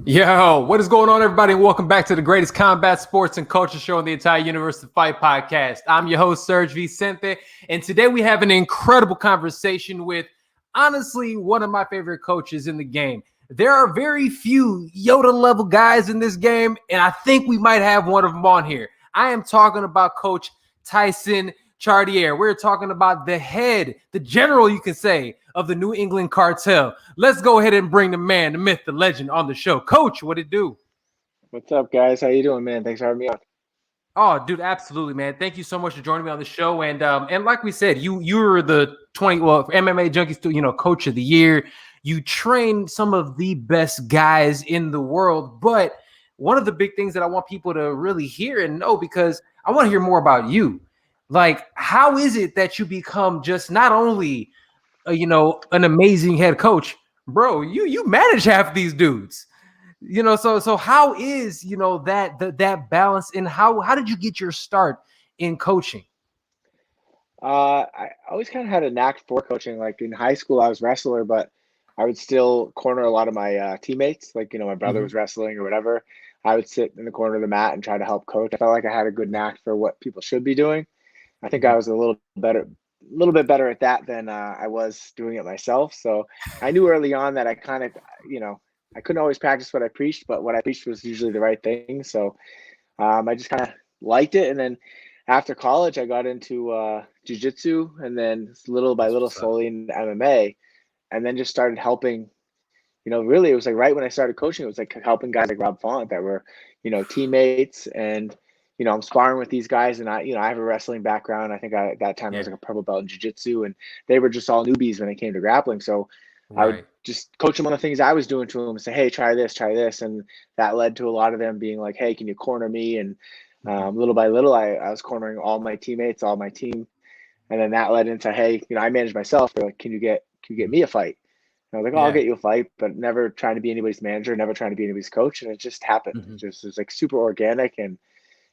Yo, what is going on, everybody? And welcome back to the greatest combat sports and culture show in the entire universe, the Fight Podcast. I'm your host, SERG VICENTE, and today we have an incredible conversation with, honestly, one of my favorite coaches in the game. There are very few Yoda-level guys in this game, and I think we might have one of them on here. I am talking about Coach Tyson Chartier. We're talking about the head, the general, you can say, of the New England Cartel. Let's go ahead and bring the man, the myth, the legend on the show. Coach, what it do? What's up, guys? How you doing, man? Thanks for having me on. Oh, dude, absolutely, man. Thank you so much for joining me on the show. And like we said, you were the MMA Junkies, coach of the year. You trained some of the best guys in the world. But one of the big things that I want people to really hear and know, because I want to hear more about you. Like, how is it that you become just not only an amazing head coach, bro? You manage half these dudes. So how is that balance, and how did you get your start in coaching? I always kind of had a knack for coaching. Like in high school, I was a wrestler, but I would still corner a lot of my teammates. Like, my brother was wrestling or whatever. I would sit in the corner of the mat and try to help coach. I felt like I had a good knack for what people should be doing. I think I was a little bit better at that than I was doing it myself. So I knew early on that I kind of, I couldn't always practice what I preached, but what I preached was usually the right thing. So I just kind of liked it. And then after college, I got into jiu-jitsu, and then little by little, slowly in MMA, and then just started helping. Really, it was like right when I started coaching, it was like helping guys like Rob Font that were, teammates. And, I'm sparring with these guys, and I have a wrestling background. I think at that time I was like a purple belt in jiu-jitsu, and they were just all newbies when it came to grappling. So I would just coach them on the things I was doing to them and say, hey, try this. And that led to a lot of them being like, hey, can you corner me? And little by little, I was cornering all my teammates, all my team. And then that led into, hey, I manage myself. They're like, can you get me a fight? And I was like, oh, I'll get you a fight, but never trying to be anybody's manager, never trying to be anybody's coach. And it just happened. It was like super organic. And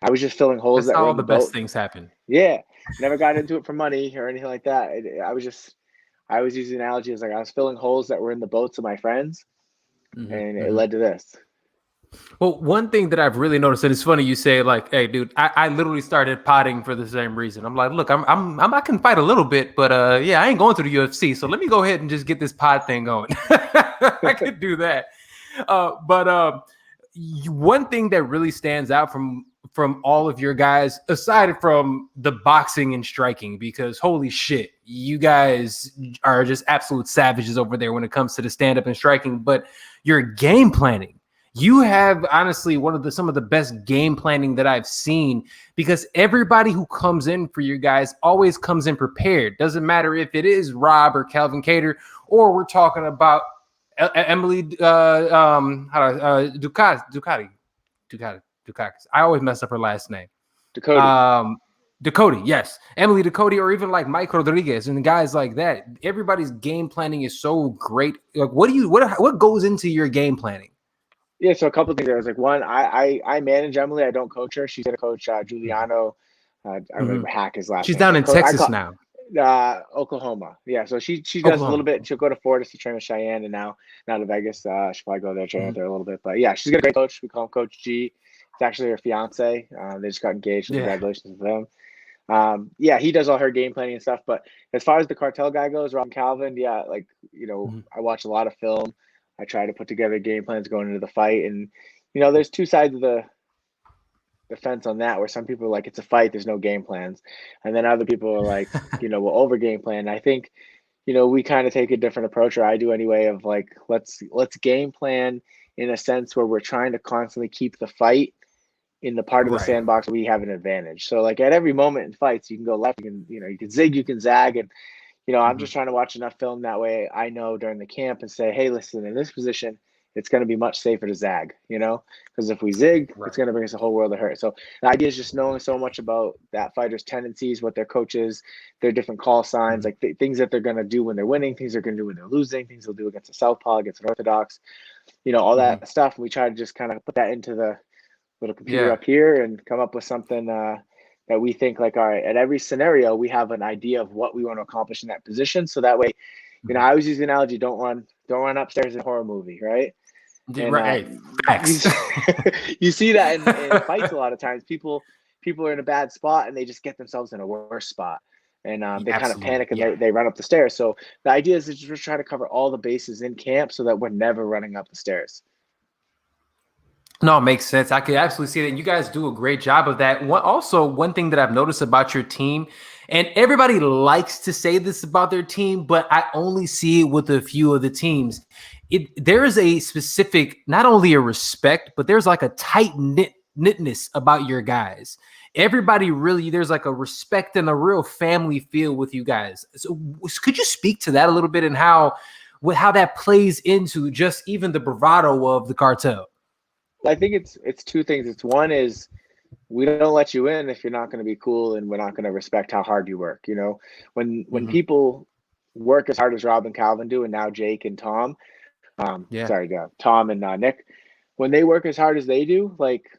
I was just filling holes That's that were how in the the boat. best things happen. Yeah. Never got into it for money or anything like that. I always use the analogy as like I was filling holes that were in the boats of my friends, and it led to this. Well, one thing that I've really noticed, and it's funny you say, like, hey, dude, I literally started potting for the same reason. I'm like, look, I can fight a little bit, but I ain't going to the UFC, so let me go ahead and just get this pod thing going. I could do that. But one thing that really stands out from all of your guys, aside from the boxing and striking, because holy shit, you guys are just absolute savages over there when it comes to the stand-up and striking, but your game planning. You have honestly some of the best game planning that I've seen, because everybody who comes in for you guys always comes in prepared. Doesn't matter if it is Rob or Calvin Cater, or we're talking about Emily Ducati. I always mess up her last name. Ducati, yes. Emily Ducati, or even like Mike Rodriguez and guys like that. Everybody's game planning is so great. Like, what goes into your game planning? Yeah, so a couple of things there. I was like, one, I manage Emily. I don't coach her. She's gonna coach Giuliano. I remember hack his last name. She's down in Texas now. Oklahoma. Yeah, so she does a little bit. She'll go to Florida to train with Cheyenne, and now to Vegas. She'll probably go there, train with her a little bit. But yeah, she's a great coach. We call him Coach G. It's actually her fiance. They just got engaged. So congratulations to them. He does all her game planning and stuff. But as far as the Cartel guy goes, Rob Calvin, I watch a lot of film. I try to put together game plans going into the fight. And, there's two sides of the fence on that, where some people are like, it's a fight, there's no game plans. And then other people are like, we'll over game plan. And I think, we kind of take a different approach, or I do anyway, of like, let's game plan in a sense where we're trying to constantly keep the fight in the part of the sandbox where we have an advantage. So like at every moment in fights, you can go left, you can zig, you can zag. And, I'm just trying to watch enough film that way I know during the camp and say, hey, listen, in this position, it's going to be much safer to zag, because if we zig, it's going to bring us a whole world of hurt. So the idea is just knowing so much about that fighter's tendencies, what their coaches, their different call signs, like things that they're going to do when they're winning, things they're going to do when they're losing, things they'll do against a southpaw, against an orthodox, all that stuff. And we try to just kind of put that into the little computer up here and come up with something that we think like, all right, at every scenario, we have an idea of what we want to accomplish in that position. So that way, I always use the analogy, don't run upstairs in a horror movie, right? And Right. Facts. you see that in fights a lot of times. People are in a bad spot and they just get themselves in a worse spot. And they kind of Absolutely. panic and Yeah. they run up the stairs. So the idea is to just try to cover all the bases in camp so that we're never running up the stairs. No, it makes sense. I could absolutely see that. And you guys do a great job of that. One thing that I've noticed about your team, and everybody likes to say this about their team, but I only see it with a few of the teams. There is a specific, not only a respect, but there's like a tight knitness about your guys. Everybody really, there's like a respect and a real family feel with you guys. So could you speak to that a little bit and how that plays into just even the bravado of the cartel? I think it's two things. It's one is we don't let you in if you're not going to be cool and we're not going to respect how hard you work. You know, when people work as hard as Rob and Calvin do, and now Jake and Tom, Tom and Nick, when they work as hard as they do, like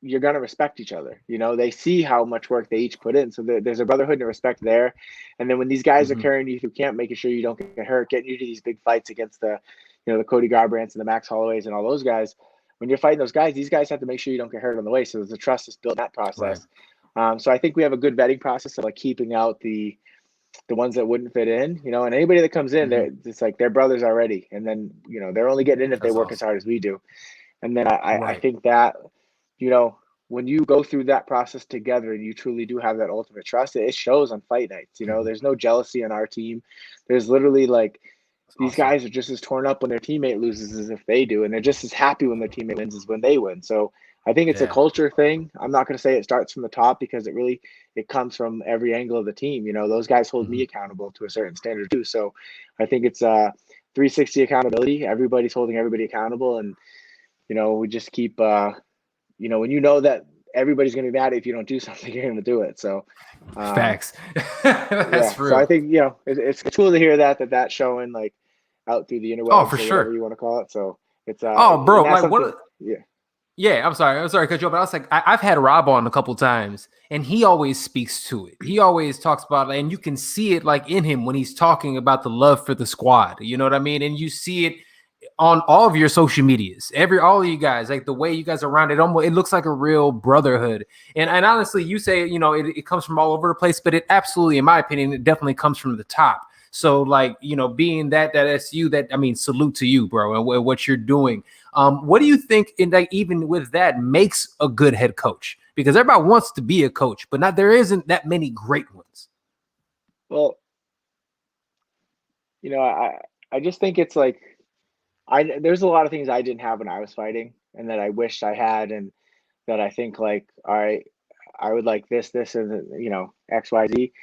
you're going to respect each other. You know, they see how much work they each put in. So there's a brotherhood and a respect there. And then when these guys are carrying you through camp, making sure you don't get hurt, getting you to these big fights against the Cody Garbrandts and the Max Holloways and all those guys, when you're fighting those guys, these guys have to make sure you don't get hurt on the way. So there's a trust that's built in that process. Right. So I think we have a good vetting process of like keeping out the ones that wouldn't fit in, and anybody that comes in, it's like they're brothers already. And then, they're only getting in if they work as hard as we do. And then I think that, when you go through that process together and you truly do have that ultimate trust, it shows on fight nights. There's no jealousy on our team. There's literally like, these guys are just as torn up when their teammate loses as if they do. And they're just as happy when their teammate wins as when they win. So I think it's a culture thing. I'm not going to say it starts from the top because it comes from every angle of the team. Those guys hold me accountable to a certain standard too. So I think it's 360 accountability. Everybody's holding everybody accountable. And, we just keep, when that everybody's going to be mad if you don't do something, you're going to do it. So facts. That's real. So I think, it's cool to hear that's showing like out through the interwebs. Oh, for sure. Whatever you want to call it. So it's bro, like yeah. Yeah, I'm sorry to cut you off, but I was like, I've had Rob on a couple times, and he always speaks to it. He always talks about it, and you can see it like in him when he's talking about the love for the squad. You know what I mean? And you see it on all of your social medias, all of you guys, like the way you guys are around it, it looks like a real brotherhood. And honestly, you say, it comes from all over the place, but it absolutely, in my opinion, it definitely comes from the top. So like, being that SU, salute to you, bro, and what you're doing. What do you think even with that makes a good head coach? Because everybody wants to be a coach, but there isn't that many great ones. Well, I just think it's like, there's a lot of things I didn't have when I was fighting and that I wished I had. And that I think like, all right, I would like this, and X, Y, Z.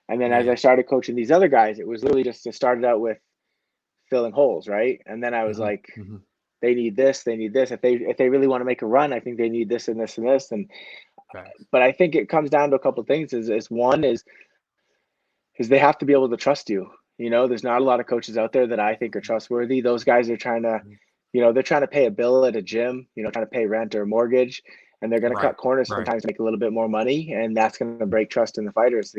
And then as I started coaching these other guys, it was literally just, it started out with filling holes. Right. And then I was like, they need this. If they really want to make a run, I think they need this and this and this. And, but I think it comes down to a couple of things one is they have to be able to trust you. There's not a lot of coaches out there that I think are trustworthy. Those guys are trying to, they're trying to pay a bill at a gym, trying to pay rent or mortgage, and they're going to cut corners sometimes to make a little bit more money. And that's going to break trust in the fighters.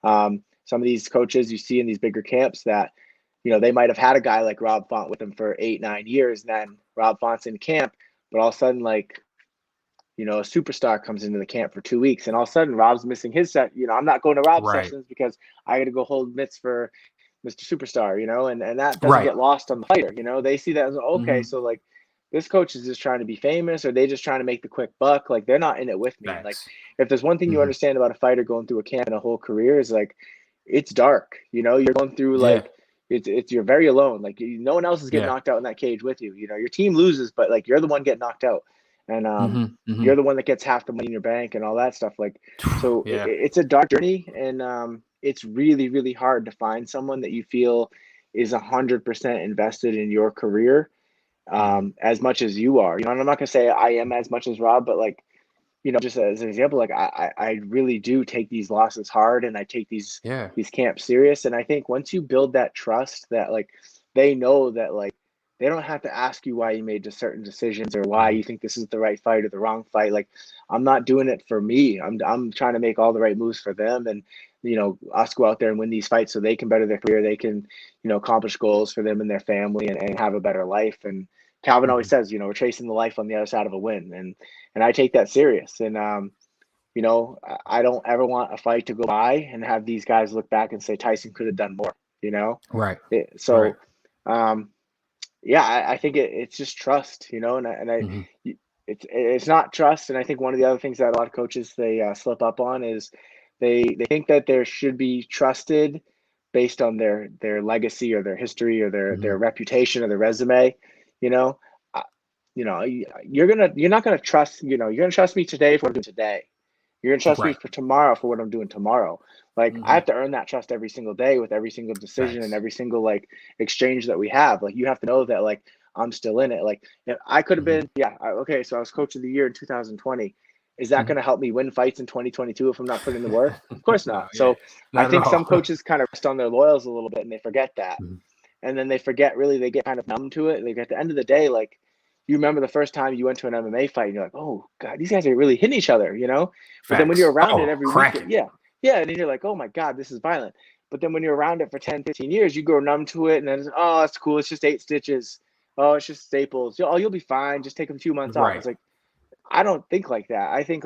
Some of these coaches you see in these bigger camps that, they might have had a guy like Rob Font with them for 8-9 years. And then Rob Font's in camp, but all of a sudden, like, a superstar comes into the camp for 2 weeks and all of a sudden Rob's missing his set. I'm not going to Rob's sessions because I got to go hold mitts for Mr. Superstar, and that doesn't get lost on the fighter. They see that as, okay, so like this coach is just trying to be famous, or they just trying to make the quick buck. Like they're not in it with me. Nice. Like if there's one thing you understand about a fighter going through a camp and a whole career is like, it's dark, you're going through like, it's you're very alone. Like no one else is getting knocked out in that cage with you. Your team loses, but like you're the one getting knocked out. And you're the one that gets half the money in your bank and all that stuff. Like, so it's a dark journey, and it's really, really hard to find someone that you feel is 100% invested in your career as much as you are. And I'm not gonna say I am as much as Rob, but like, just as an example, like I really do take these losses hard, and I take these camps serious. And I think once you build that trust, that like they know that like they don't have to ask you why you made certain decisions or why you think this is the right fight or the wrong fight. Like I'm not doing it for me. I'm trying to make all the right moves for them. And us go out there and win these fights so they can better their career. They can, accomplish goals for them and their family and have a better life. And Calvin always says, we're chasing the life on the other side of a win. And I take that serious. And, I don't ever want a fight to go by and have these guys look back and say Tyson could have done more, Right. So, I think it's just trust, it's not trust. And I think one of the other things that a lot of coaches, they slip up on is they think that there should be trusted based on their legacy or their history or their reputation or their resume. You're not gonna trust. You're gonna trust me today for what I'm doing today. You're gonna trust me for tomorrow for what I'm doing tomorrow. Like I have to earn that trust every single day with every single decision and every single exchange that we have. Like you have to know that I'm still in it. Like if I could have been, okay. So I was coach of the year in 2020. Is that going to help me win fights in 2022 if I'm not putting in the work? Of course not. So I think some coaches kind of rest on their laurels a little bit and they forget that. And then they forget, really, they get kind of numb to it. Like at the end of the day, you remember the first time you went to an MMA fight and you're like, oh God, these guys are really hitting each other, But then when you're around it every week, and then you're like, oh my God, this is violent. But then when you're around it for 10, 15 years, you grow numb to it and then, oh, it's cool. It's just 8 stitches. Oh, it's just staples. Oh, you'll be fine. Just take a few months off. It's like, I don't think like that. I think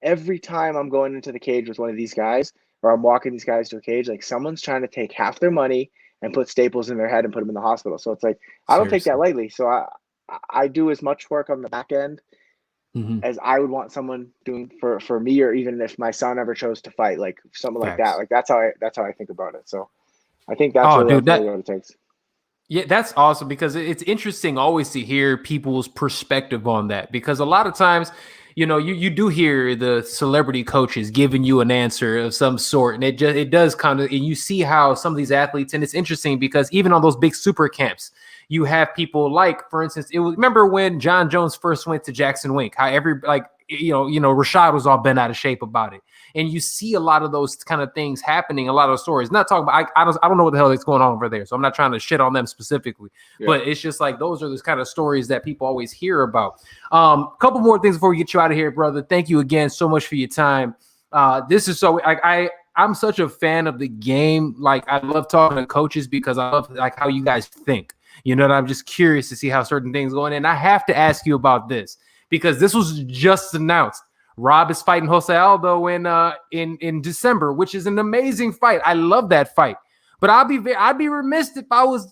every time I'm going into the cage with one of these guys or I'm walking these guys to a cage, someone's trying to take half their money and put staples in their head and put them in the hospital. So it's I don't take that lightly. So I do as much work on the back end as I would want someone doing for me, or even if my son ever chose to fight, something like that. That's how I think about it. So I think that's really what it takes. Yeah, that's awesome because it's interesting always to hear people's perspective on that, because a lot of times, you do hear the celebrity coaches giving you an answer of some sort, and it does kind of, and you see how some of these athletes, and it's interesting because even on those big super camps, you have people for instance, remember when John Jones first went to Jackson Wink, how Rashad was all bent out of shape about it. And you see a lot of those kind of things happening, a lot of stories. Not talking about, I don't know what the hell is going on over there, so I'm not trying to shit on them specifically. But it's just those are the kind of stories that people always hear about. Couple more things before we get you out of here, brother. Thank you again so much for your time. This is so I'm such a fan of the game. I love talking to coaches because I love how you guys think. And I'm just curious to see how certain things go in. And I have to ask you about this because this was just announced. Rob is fighting Jose Aldo in December, which is an amazing fight. I love that fight. But I'd be remiss if I was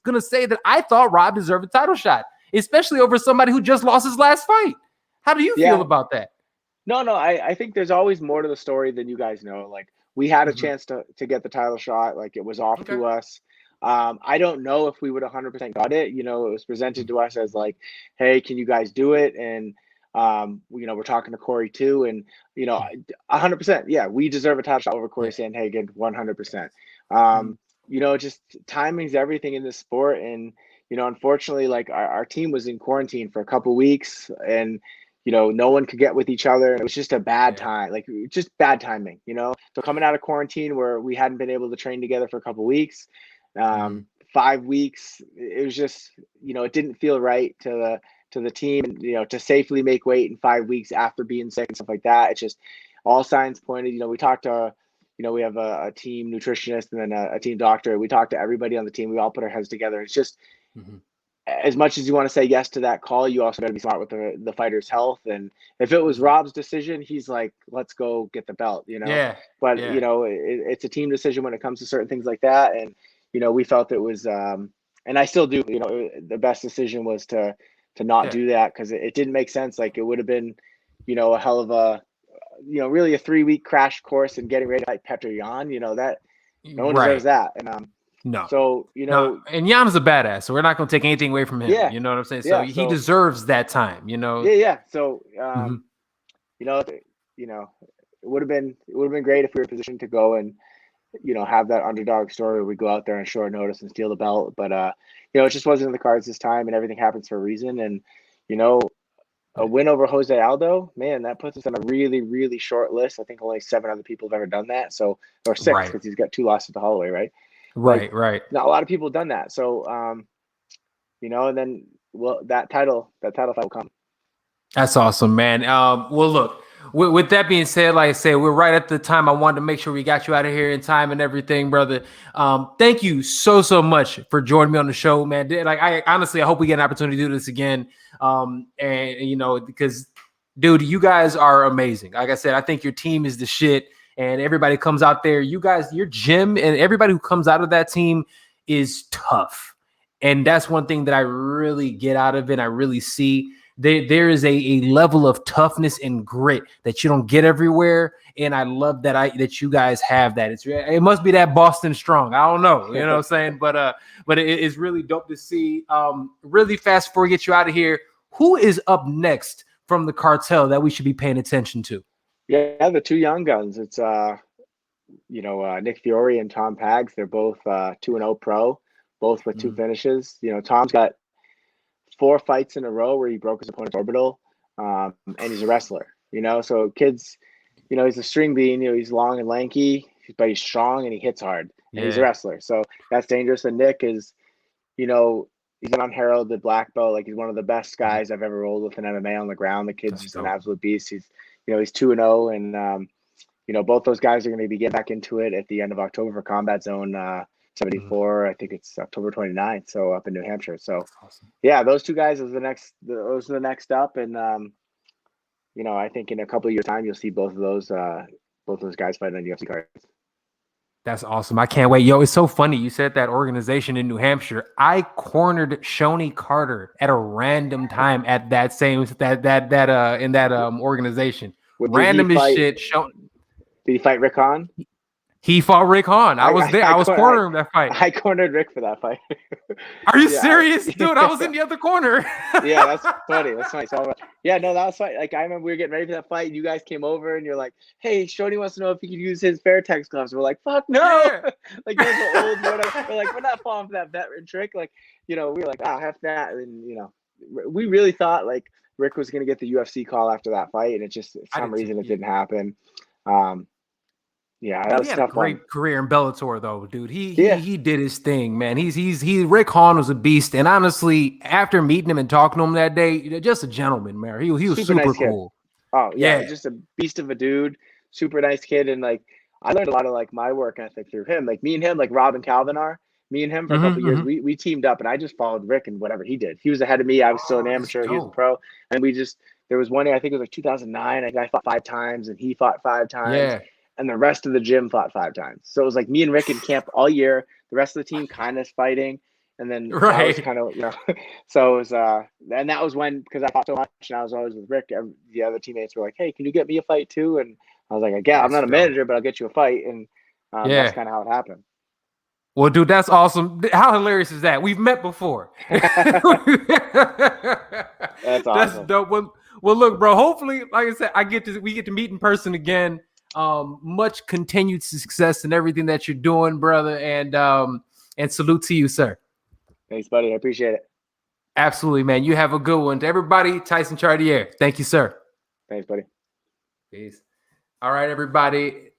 going to say that I thought Rob deserved a title shot, especially over somebody who just lost his last fight. How do you feel about that? No, I think there's always more to the story than you guys know. We had a chance to get the title shot. It was off to us. I don't know if we would 100% got it. It was presented to us as hey, can you guys do it? And we're talking to CORY too, and 100%. Yeah, we deserve a title shot over CORY SANDHAGEN, 100%. Just timing's everything in this sport, and unfortunately, our team was in quarantine for a couple weeks, and no one could get with each other, and it was just a bad time, just bad timing. So coming out of quarantine where we hadn't been able to train together for a couple weeks, 5 weeks, it was just it didn't feel right to the team, to safely make weight in 5 weeks after being sick and stuff like that. It's just all signs pointed. We talked to, we have a team nutritionist and then a team doctor. We talked to everybody on the team. We all put our heads together. It's just as much as you want to say yes to that call, you also got to be smart with the fighter's health. And if it was Rob's decision, he's let's go get the belt, But it's a team decision when it comes to certain things like that. And we felt it was, and I still do. The best decision was to not do that because it didn't make sense. It would have been, a hell of a, really a 3-week crash course and getting ready to fight Petr Yan. That no one deserves that. And no. So and Yan is a badass, so we're not going to take anything away from him. Yeah. You know what I'm saying? So he deserves that time. Yeah. So it would have been great if we were in a position to go and have that underdog story where we go out there on short notice and steal the belt. But, it just wasn't in the cards this time, and everything happens for a reason. And, a win over Jose Aldo, man, that puts us on a really, really short list. I think only 7 other people have ever done that. So, or 6, because he's got 2 losses to Holloway, right? Right. Not a lot of people have done that. So, and then, that title fight will come. That's awesome, man. Well, look, With that being said, like I said, we're right at the time. I wanted to make sure we got you out of here in time and everything, brother. Thank you so much for joining me on the show, man. Like, I honestly, I hope we get an opportunity to do this again. And you know, because dude, you guys are amazing. Like I said, I think your team is the shit, and everybody comes out there. You guys, your gym, and everybody who comes out of that team is tough, and that's one thing that I really get out of it. I really see. There is a level of toughness and grit that you don't get everywhere, and I love that you guys have that. It must be that Boston strong. I don't know, you know what I'm saying, but it's really dope to see. Really fast before we get you out of here, who is up next from the Cartel that we should be paying attention to? Yeah, the two young guns. It's Nick Fiore and Tom Pags. They're both 2-0 pro, both with 2 finishes. You know, Tom's got 4 fights in a row where he broke his opponent's orbital, and he's a wrestler. You know, so kids, you know, he's a string bean. You know, he's long and lanky, but he's strong and he hits hard, and he's a wrestler. So that's dangerous. And Nick is, you know, he's an unheralded black belt. Like, he's one of the best guys I've ever rolled with in MMA on the ground. The kid's just an absolute beast. He's 2-0, and you know, both those guys are going to be getting back into it at the end of October for Combat Zone 74. I think it's October 29th. So up in New Hampshire. So awesome. Yeah, those two guys are the next up. And you know, I think in a couple of years' time, you'll see both those guys fighting on UFC cards. That's awesome. I can't wait. Yo, it's so funny. You said that organization in New Hampshire. I cornered Shoney Carter at a random time at that same organization. Random as shit. Did he fight Rick Hahn? He fought Rick Hahn. I was there. I was cornering that fight. I cornered Rick for that fight. Are you serious, dude? I was in the other corner. Yeah, that's funny. That's funny. So, yeah, no, that was funny. Like, I remember we were getting ready for that fight, and you guys came over, and you're like, "Hey, Shoney wants to know if he could use his Fairtex gloves." We're like, "Fuck no!" Yeah. Like, those are old. Whatever. We're like, we're not falling for that veteran trick. Like, you know, we were like, "Heck that," and you know, we really thought like Rick was gonna get the UFC call after that fight, and it just for some reason it didn't happen. Yeah, that was he had a tough a great one. career in Bellator, though, dude. He did his thing, man. Rick Hahn was a beast, and honestly, after meeting him and talking to him that day, just a gentleman, man. He was super nice cool. Kid. Oh yeah, just a beast of a dude, super nice kid, and like I learned a lot of like my work ethic through him. Like me and him, like Rob and Calvin are. Me and him for a couple of years, we teamed up, and I just followed Rick and whatever he did. He was ahead of me. I was still an amateur. He was a pro, and there was one year, I think it was like 2009. I fought 5 times, and he fought 5 times. Yeah. And the rest of the gym fought 5 times. So it was like me and Rick in camp all year. The rest of the team kind of fighting, and then that was kind of, you know. So it was and that was when, because I fought so much and I was always with Rick. The other teammates were like, "Hey, can you get me a fight too?" And I was like, "Yeah, I'm not a manager, but I'll get you a fight." And that's kind of how it happened. Well, dude, that's awesome. How hilarious is that? We've met before. That's awesome. That's dope. Well, look, bro. Hopefully, like I said, we get to meet in person again. Much continued success in everything that you're doing, brother, and salute to you, sir. Thanks, buddy. I appreciate it. Absolutely, man. You have a good one. To everybody, Tyson Chartier. Thank you, sir. Thanks, buddy. Peace. All right, everybody.